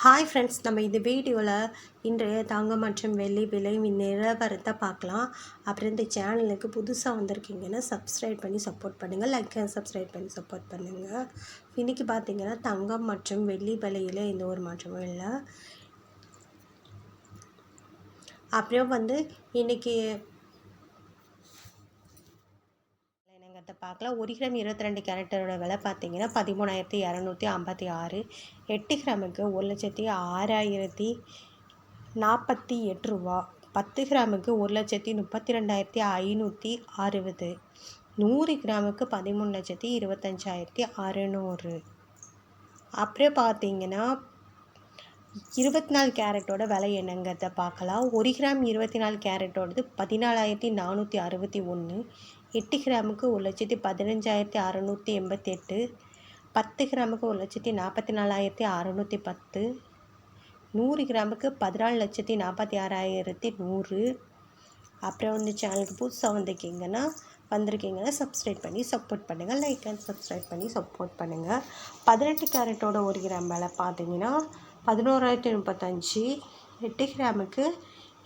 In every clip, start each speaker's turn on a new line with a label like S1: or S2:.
S1: Hi friends, நம்ம இந்த வீடியோவில் இன்றைய தங்கம் மற்றும் வெள்ளி விலை நிலவரத்தை பார்க்கலாம். அப்புறம் இந்த சேனலுக்கு புதுசாக வந்திருக்கீங்கன்னா சப்ஸ்கிரைப் பண்ணி சப்போர்ட் பண்ணுங்கள், லைக் சப்ஸ்கிரைப் பண்ணி சப்போர்ட் பண்ணுங்கள். இன்றைக்கி பார்த்திங்கன்னா தங்கம் மற்றும் வெள்ளி விலையில் எந்த ஒரு மாற்றமும் இல்லை. அப்புறம் இன்றைக்கி பார்க்கலாம். 1 கிராம் 22 கேரட்டோட விலை பார்த்தீங்கன்னா 13,256. 8 கிராமுக்கு 1,06,048 ரூபா. 10 கிராமுக்கு 1,32,560. 100 கிராமுக்கு 13,25,600. அப்புறம் பார்த்தீங்கன்னா 24 கேரட்டோட விலை என்னங்கிறத பார்க்கலாம். 1 கிராம் 24 கேரட்டோடது 14,461. 8 கிராமுக்கு 1,15,688. 10 கிராமுக்கு 1,44,610. 100 கிராமுக்கு 14,46,100. அப்புறம் சேனலுக்கு புதுசாக வந்திருக்கீங்கன்னா சப்ஸ்கிரைப் பண்ணி சப்போர்ட் பண்ணுங்கள், லைக் அண்ட் சப்ஸ்கிரைப் பண்ணி சப்போர்ட் பண்ணுங்கள். 18 கேரட்டோட 1 கிராம் விலை பார்த்தீங்கன்னா 11,035. 8 கிராமுக்கு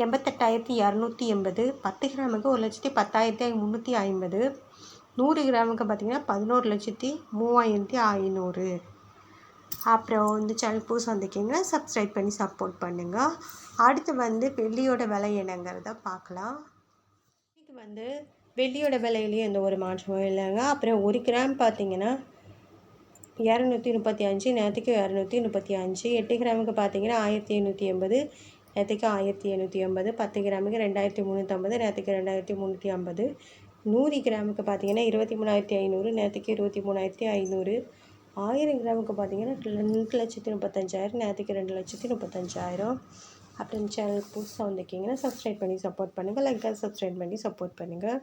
S1: 88,280. 10 கிராமுக்கு 1,10,350. 100 கிராமுக்கு பார்த்திங்கன்னா 11,03,500. அப்புறம் சேனல் புதுசு வந்திருக்கீங்கன்னா சப்ஸ்கிரைப் பண்ணி சப்போர்ட் பண்ணுங்கள். அடுத்து வெள்ளியோட விலை என்னங்கிறத பார்க்கலாம். இதுக்கு வெள்ளியோட விலையிலேயே எந்த ஒரு மாற்றமும் இல்லைங்க. அப்புறம் 1 கிராம் பார்த்திங்கன்னா 235, நேற்றுக்கு 235. 8 கிராமுக்கு பார்த்தீங்கன்னா 1,880, நேற்றுக்கு 1,780. 10 கிராமுக்கு 2,350, நேற்றுக்கு 2,350. 100 கிராமுக்கு பார்த்தீங்கன்னா 23,500, நேற்றுக்கு 23,500. 1000 கிராமுக்கு பார்த்தீங்கன்னா 2,35,000, நேற்றுக்கு 2,35,000. அப்புறம் சேனல் புதுசாக வந்திருக்கீங்கன்னா சப்ஸ்கிரைப் பண்ணி சப்போர்ட் பண்ணுங்கள், லைக் சப்ஸ்கிரைப் பண்ணி சப்போர்ட் பண்ணுங்கள்.